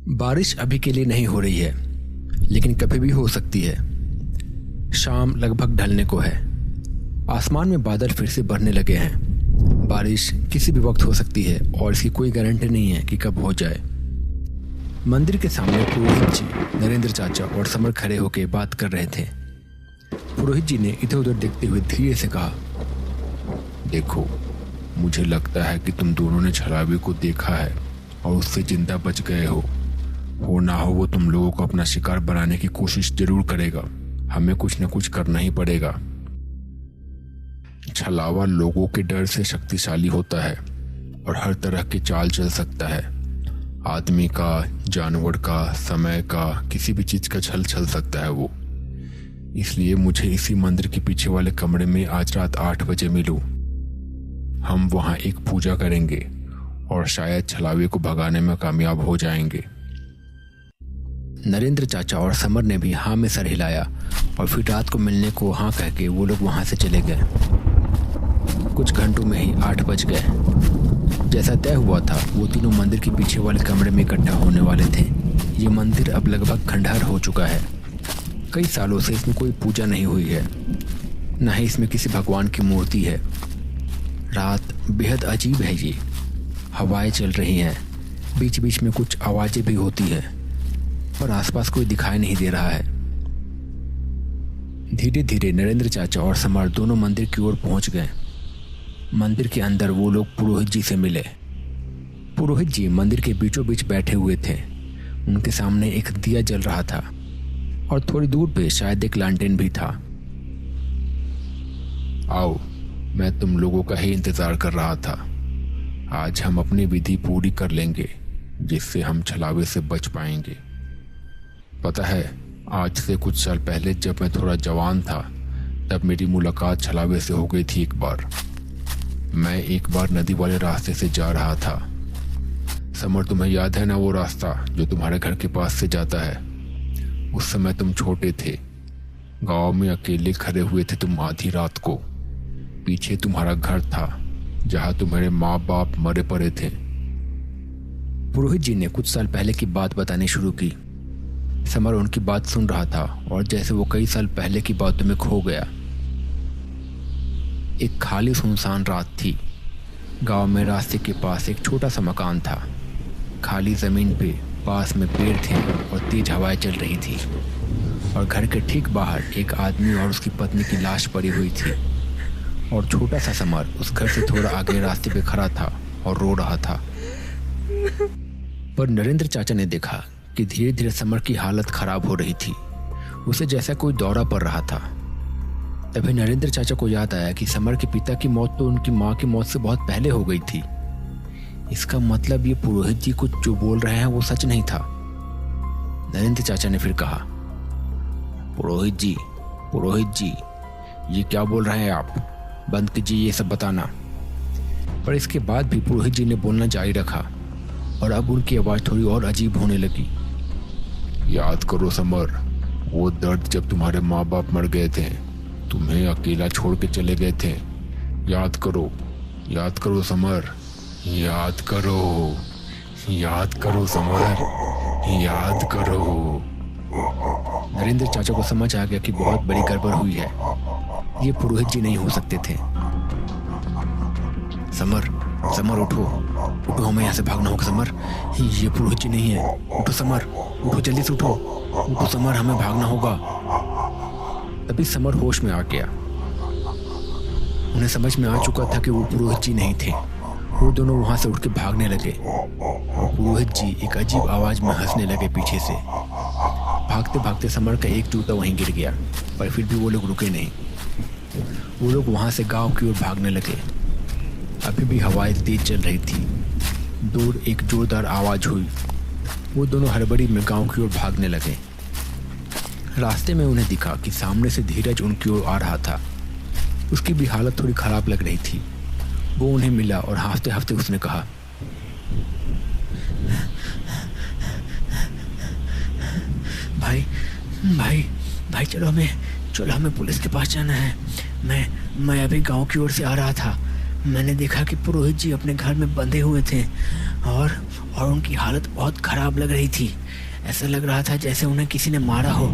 बारिश अभी के लिए नहीं हो रही है, लेकिन कभी भी हो सकती है। शाम लगभग ढलने को है। आसमान में बादल फिर से बढ़ने लगे हैं। बारिश किसी भी वक्त हो सकती है और इसकी कोई गारंटी नहीं है कि कब हो जाए। मंदिर के सामने पुरोहित जी, नरेंद्र चाचा और समर खड़े होकर बात कर रहे थे। पुरोहित जी ने इधर उधर देखते हुए धीरे से कहा, देखो, मुझे लगता है कि तुम दोनों ने छलावे को देखा है और उससे जिंदा बच गए हो ना हो वो तुम लोगों को अपना शिकार बनाने की कोशिश जरूर करेगा। हमें कुछ न कुछ करना ही पड़ेगा। छलावा लोगों के डर से शक्तिशाली होता है और हर तरह की चाल चल सकता है। आदमी का, जानवर का, समय का, किसी भी चीज का छल चल सकता है वो। इसलिए मुझे इसी मंदिर के पीछे वाले कमरे में आज रात 8 बजे मिलो। हम वहां एक पूजा करेंगे और शायद छलावे को भगाने में कामयाब हो जाएंगे। नरेंद्र चाचा और समर ने भी हाँ में सर हिलाया और फिर रात को मिलने को हाँ कह के वो लोग वहां से चले गए। कुछ घंटों में ही 8 बज गए। जैसा तय हुआ था, वो तीनों मंदिर के पीछे वाले कमरे में इकट्ठा होने वाले थे। ये मंदिर अब लगभग खंडहर हो चुका है। कई सालों से इसमें कोई पूजा नहीं हुई है, न ही इसमें किसी भगवान की मूर्ति है। रात बेहद अजीब है। ये हवाएं चल रही हैं, बीच बीच में कुछ आवाजें भी होती हैं, पर आसपास कोई दिखाई नहीं दे रहा है। धीरे धीरे नरेंद्र चाचा और समर दोनों मंदिर की ओर पहुंच गए। मंदिर के अंदर वो लोग पुरोहित जी से मिले। पुरोहित जी मंदिर के बीचों बीच बैठे हुए थे। उनके सामने एक दिया जल रहा था और थोड़ी दूर पे शायद एक लालटेन भी था। आओ, मैं तुम लोगों का ही इंतजार कर रहा था। आज हम अपनी विधि पूरी कर लेंगे, जिससे हम छलावे से बच पाएंगे। पता है, आज से कुछ साल पहले जब मैं थोड़ा जवान था, तब मेरी मुलाकात छलावे से हो गई थी एक बार। मैं एक बार नदी वाले रास्ते से जा रहा था। समर, तुम्हें याद है ना वो रास्ता जो तुम्हारे घर के पास से जाता है? उस समय तुम छोटे थे। गांव में अकेले खड़े हुए थे तुम आधी रात को। पीछे तुम्हारा घर था जहां तुम्हारे माँ बाप मरे पड़े थे। पुरोहित जी ने कुछ साल पहले की बात बतानी शुरू की। समर उनकी बात सुन रहा था और जैसे वो कई साल पहले की बातों में खो गया। एक खाली सुनसान रात थी। गांव में रास्ते के पास एक छोटा सा मकान था। खाली जमीन पे पास में पेड़ थे और तेज हवाएं चल रही थी। और घर के ठीक बाहर एक आदमी और उसकी पत्नी की लाश पड़ी हुई थी। और छोटा सा समर उस घर से थोड़ा आगे रास्ते पे खड़ा था और रो रहा था। पर नरेंद्र चाचा ने देखा कि धीरे धीरे समर की हालत खराब हो रही थी। उसे जैसा कोई दौरा पड़ रहा था। तभी नरेंद्र चाचा को याद आया कि समर के पिता की मौत तो उनकी माँ की मौत से बहुत पहले हो गई थी। इसका मतलब ये पुरोहित जी कुछ जो बोल रहे हैं वो सच नहीं था। नरेंद्र चाचा ने फिर कहा, पुरोहित जी, ये क्या बोल रहे हैं आप? बंद कीजिए ये सब बताना। पर इसके बाद भी पुरोहित जी ने बोलना जारी रखा और अब उनकी आवाज़ थोड़ी और अजीब होने लगी। याद करो समर, वो दर्द जब तुम्हारे माँ बाप मर गए थे, तुम्हें अकेला छोड़ के चले गए थे। याद करो समर, याद करो समर, याद करो। नरेंद्र चाचा को समझ आ गया कि बहुत बड़ी गड़बड़ हुई है। ये पुरोहित जी नहीं हो सकते थे। समर उठो, हमें यहाँ से भागना होगा। समर, ये पुरोहित जी नहीं है। उठो समर, उठो, जल्दी से उठो समर, हमें भागना होगा। तभी समर होश में आ गया। उन्हें समझ में आ चुका था कि वो पुरोहित जी नहीं थे। वो दोनों वहां से उठ के भागने लगे। पुरोहित जी एक अजीब आवाज में हंसने लगे पीछे से। भागते भागते समर का एक जूता वहीं गिर गया, पर फिर भी वो लोग रुके नहीं। वो लोग वहां से गांव की ओर भागने लगे। अभी भी हवाएं तेज चल रही थी। दूर एक जोरदार आवाज हुई। वो दोनों हड़बड़ी में गांव की ओर भागने लगे। रास्ते में उन्हें दिखा कि सामने से धीरज उनकी ओर आ रहा था। उसकी भी हालत थोड़ी खराब लग रही थी। वो उन्हें मिला और हाफते हाफते उसने कहा, भाई चलो हमें पुलिस के पास जाना है। मैं अभी गांव की ओर से आ रहा था। मैंने देखा कि पुरोहित जी अपने घर में बंधे हुए थे और उनकी हालत बहुत खराब लग रही थी। ऐसा लग रहा था जैसे उन्हें किसी ने मारा हो।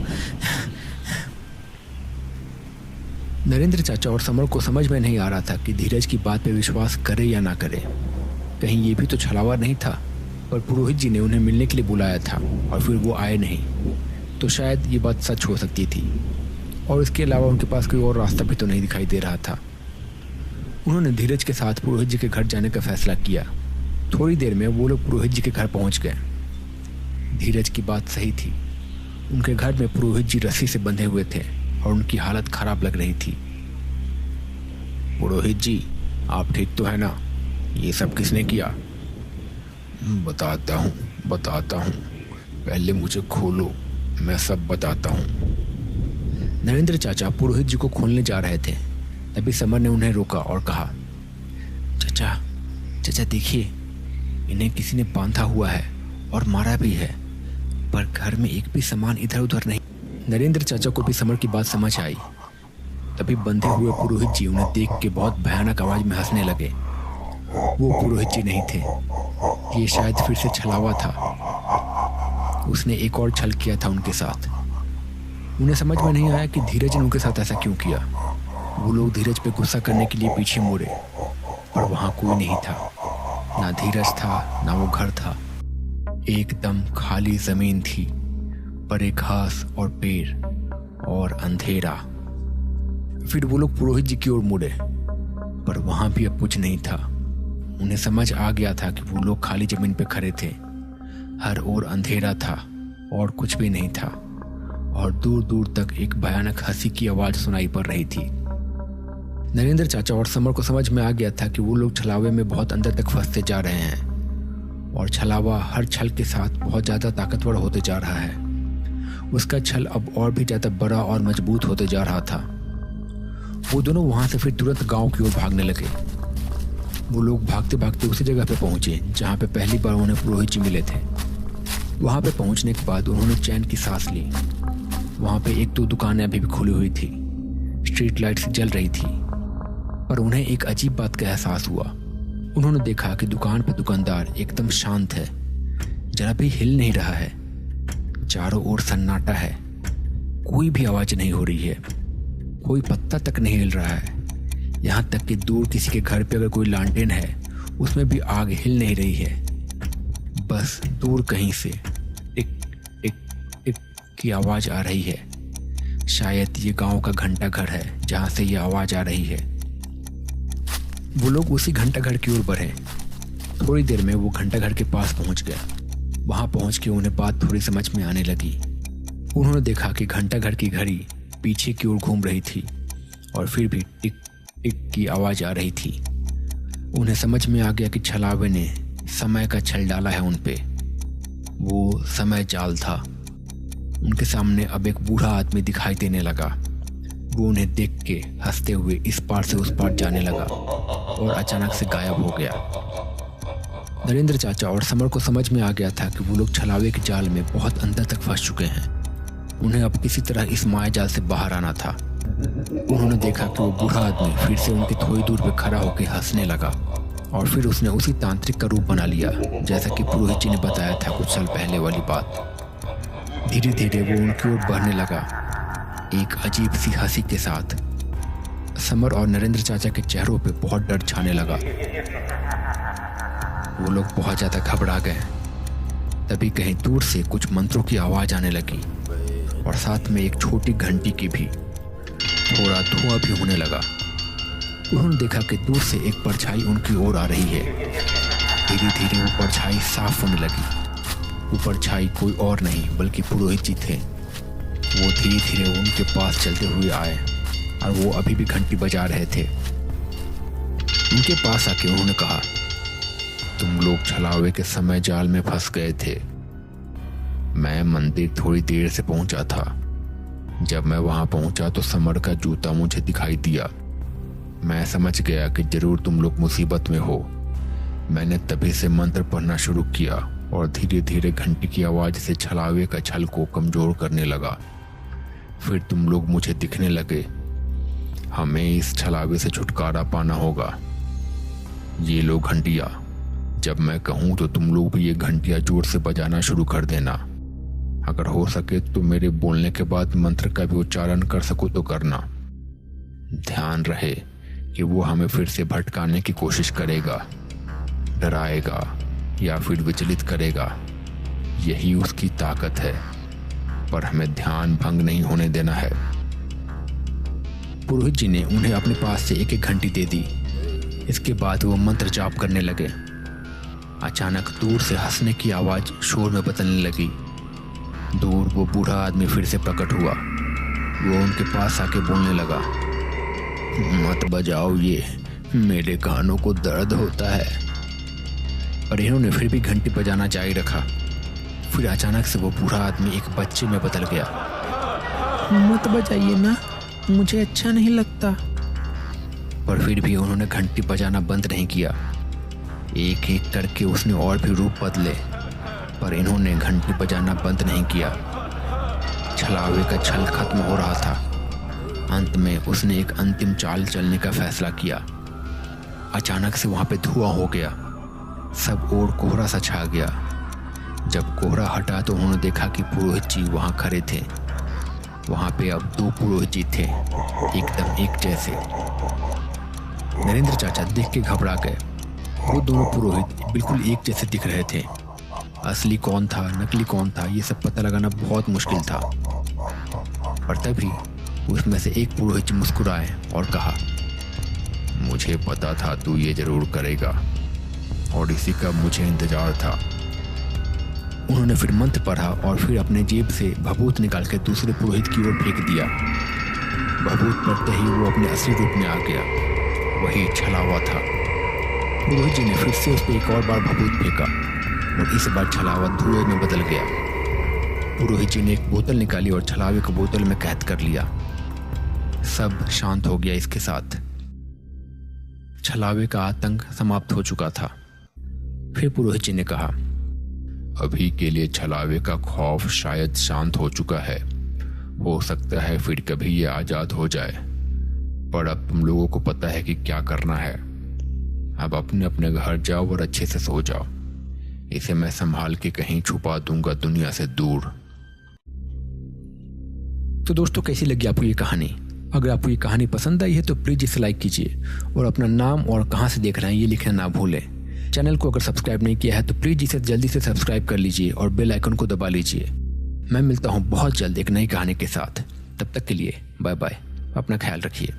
नरेंद्र चाचा और समर को समझ में नहीं आ रहा था कि धीरज की बात पे विश्वास करे या ना करे। कहीं ये भी तो छलावा नहीं था, पर पुरोहित जी ने उन्हें मिलने के लिए बुलाया था और फिर वो आए नहीं, तो शायद ये बात सच हो सकती थी। और इसके अलावा उनके पास कोई और रास्ता भी तो नहीं दिखाई दे रहा था। उन्होंने धीरज के साथ पुरोहित जी के घर जाने का फैसला किया। थोड़ी देर में वो लोग पुरोहित जी के घर पहुंच गए। धीरज की बात सही थी। उनके घर में पुरोहित जी रस्सी से बंधे हुए थे और उनकी हालत खराब लग रही थी। पुरोहित जी, आप ठीक तो है ना? ये सब किसने किया? बताता हूँ, पहले मुझे खोलो, मैं सब बताता हूँ। नरेंद्र चाचा पुरोहित जी को खोलने जा रहे थे, तभी समर ने उन्हें रोका और कहा, चाचा देखिए, इन्हें किसी ने बांधा हुआ है और मारा भी है, पर घर में एक भी सामान इधर उधर नहीं। नरेंद्र चाचा को भी समर की बात समझ आई। तभी बंधे हुए पुरोहित जी उन्हें देख के बहुत भयानक आवाज में हंसने लगे। वो पुरोहित जी नहीं थे, ये शायद फिर से छलावा था। उसने एक और छल किया था उनके साथ। उन्हें समझ में नहीं आया कि धीरज ने उनके साथ ऐसा क्यों किया। वो लोग धीरज पे गुस्सा करने के लिए पीछे मुड़े, पर वहां कोई नहीं था। ना धीरज था, ना वो घर था। एकदम खाली जमीन थी, परे घास और पेड़ और अंधेरा। फिर वो लोग पुरोहित जी की ओर मुड़े, पर वहां भी अब कुछ नहीं था। उन्हें समझ आ गया था कि वो लोग खाली जमीन पे खड़े थे। हर ओर अंधेरा था और कुछ भी नहीं था, और दूर दूर तक एक भयानक हंसी की आवाज सुनाई पड़ रही थी। नरेंद्र चाचा और समर को समझ में आ गया था कि वो लोग छलावे में बहुत अंदर तक फंसते जा रहे हैं, और छलावा हर छल के साथ बहुत ज्यादा ताकतवर होते जा रहा है। उसका छल अब और भी ज्यादा बड़ा और मजबूत होते जा रहा था। वो दोनों वहां से फिर तुरंत गांव की ओर भागने लगे। वो लोग भागते भागते उसी जगह पे पहुंचे जहां पे पहली बार उन्हें पुरोहित जी मिले थे। वहां पे पहुंचने के बाद उन्होंने चैन की सांस ली। वहां पे एक दो दुकानें अभी भी खुली हुई थी, स्ट्रीट लाइट्स जल रही थी, पर उन्हें एक अजीब बात का एहसास हुआ। उन्होंने देखा कि दुकान पे दुकानदार एकदम शांत है, जरा भी हिल नहीं रहा है। चारों ओर सन्नाटा है, कोई भी आवाज नहीं हो रही है, कोई पत्ता तक नहीं हिल रहा है। यहाँ तक कि दूर किसी के घर पे अगर कोई लालटेन है, उसमें भी आग हिल नहीं रही है। बस दूर कहीं से टिक टिक टिक की आवाज आ रही है। शायद ये गांव का घंटा घर है जहां से ये आवाज आ रही है। वो लोग उसी घंटा घर की ओर बढ़े। थोड़ी देर में वो घंटा घर के पास पहुंच गया। वहां पहुंच के उन्हें बात थोड़ी समझ में आने लगी। उन्होंने देखा कि घंटा घर की घड़ी पीछे की ओर घूम रही थी और फिर भी टिक टिक की आवाज आ रही थी। उन्हें समझ में आ गया कि छलावे ने समय का छल डाला है उन पे। वो समय जाल था। उनके सामने अब एक बूढ़ा आदमी दिखाई देने लगा। वो उन्हें देख के हंसते हुए इस पार से उस पार जाने लगा और अचानक से गायब हो गया। नरेंद्र चाचा और समर को समझ में आ गया था कि वो लोग छलावे के जाल में बहुत अंदर तक फंस चुके हैं। उन्हें अब किसी तरह इस माया जाल से बाहर आना था। उन्होंने देखा कि वो बूढ़ा आदमी फिर से उनकी थोड़ी दूर पे खड़ा होकर हंसने लगा, और फिर उसने उसी तांत्रिक का रूप बना लिया जैसा कि पुरोहित जी ने बताया था कुछ साल पहले वाली बात। धीरे धीरे वो उनकी ओर बढ़ने लगा, एक अजीब सी हंसी के साथ। समर और नरेंद्र चाचा के चेहरों पे बहुत डर छाने लगा। वो लोग बहुत ज्यादा घबरा गए। तभी कहीं दूर से कुछ मंत्रों की आवाज आने लगी और साथ में एक छोटी घंटी की भी। थोड़ा धुआं भी होने लगा। उन्होंने देखा कि दूर से एक परछाई उनकी ओर आ रही है। धीरे धीरे वो परछाई साफ होने लगी। वो परछाई कोई और नहीं बल्कि पुरोहित जी थे। वो धीरे धीरे उनके पास चलते हुए आए और वो अभी भी घंटी बजा रहे थे। उनके पास आके उन्होंने कहा, तुम लोग छलावे के समय जाल में फंस गए थे। मैं मंदिर थोड़ी देर से पहुंचा था। जब मैं वहां पहुंचा तो समर का जूता मुझे दिखाई दिया। मैं समझ गया कि जरूर तुम लोग मुसीबत में हो। मैंने तभी से मंत्र पढ़ना शुरू किया और धीरे धीरे घंटी की आवाज से छलावे का छल को कमजोर करने लगा। फिर तुम लोग मुझे दिखने लगे। हमें इस छलावे से छुटकारा पाना होगा। ये लो घंटियां। जब मैं कहूं तो तुम लोग भी ये घंटियां जोर से बजाना शुरू कर देना। अगर हो सके तो मेरे बोलने के बाद मंत्र का भी उच्चारण कर सको तो करना। ध्यान रहे कि वो हमें फिर से भटकाने की कोशिश करेगा, डराएगा या फिर विचलित करेगा। यही उसकी ताकत है, पर हमें ध्यान भंग नहीं होने देना है। पुरोहित जी ने उन्हें अपने पास से एक एक घंटी दे दी। इसके बाद वो मंत्र जाप करने लगे। अचानक दूर से हंसने की आवाज शोर में बदलने लगी। दूर वो बूढ़ा आदमी फिर से प्रकट हुआ। वो उनके पास आके बोलने लगा, मत बजाओ, ये मेरे कानों को दर्द होता है। पर इन्होंने फिर भी घंटी बजाना जारी रखा। फिर अचानक से वो बूढ़ा आदमी एक बच्चे में बदल गया। मत बजाइए ना, मुझे अच्छा नहीं लगता। पर फिर भी उन्होंने घंटी बजाना बंद नहीं किया। एक एक करके उसने और भी रूप बदले, पर इन्होंने घंटी बजाना बंद नहीं किया। छलावे का छल खत्म हो रहा था। अंत में उसने एक अंतिम चाल चलने का फैसला किया। अचानक से वहां पे धुआं हो गया। सब ओर कोहरा सा छा गया। जब कोहरा हटा तो उन्होंने देखा कि पुरोहित जी वहां खड़े थे। वहां पे अब 2 पुरोहित जी थे, एकदम एक जैसे। नरेंद्र चाचा देख के घबरा गए। वो दोनों पुरोहित बिल्कुल एक जैसे दिख रहे थे। असली कौन था, नकली कौन था, ये सब पता लगाना बहुत मुश्किल था। पर तभी उसमें से एक पुरोहित मुस्कुराए और कहा, मुझे पता था तू ये जरूर करेगा और इसी का मुझे इंतजार था। उन्होंने फिर मंत्र पढ़ा और फिर अपने जेब से भभूत निकाल के दूसरे पुरोहित की ओर फेंक दिया। भभूत पड़ते ही वो अपने असली रूप में आ गया। वही छलावा था। पुरोहित जी ने फिर से उस पर एक और बार भभूत फेंका और इस बार छलावा धुएं में बदल गया। पुरोहित जी ने एक बोतल निकाली और छलावे को बोतल में कैद कर लिया। सब शांत हो गया। इसके साथ छलावे का आतंक समाप्त हो चुका था। फिर पुरोहित जी ने कहा, अभी के लिए छलावे का खौफ शायद शांत हो चुका है। हो सकता है फिर कभी ये आजाद हो जाए, पर अब तुम लोगों को पता है कि क्या करना है। अब अपने अपने घर जाओ और अच्छे से सो जाओ। इसे मैं संभाल के कहीं छुपा दूंगा दुनिया से दूर। तो दोस्तों, कैसी लगी आपको ये कहानी? अगर आपको ये कहानी पसंद आई है तो प्लीज़ इसे लाइक कीजिए और अपना नाम और कहाँ से देख रहे हैं ये लिखना ना भूलें। चैनल को अगर सब्सक्राइब नहीं किया है तो प्लीज़ इसे जल्दी से सब्सक्राइब कर लीजिए और बेल आइकन को दबा लीजिए। मैं मिलता हूँ बहुत जल्द एक नई कहानी के साथ। तब तक के लिए बाय बाय। अपना ख्याल रखिए।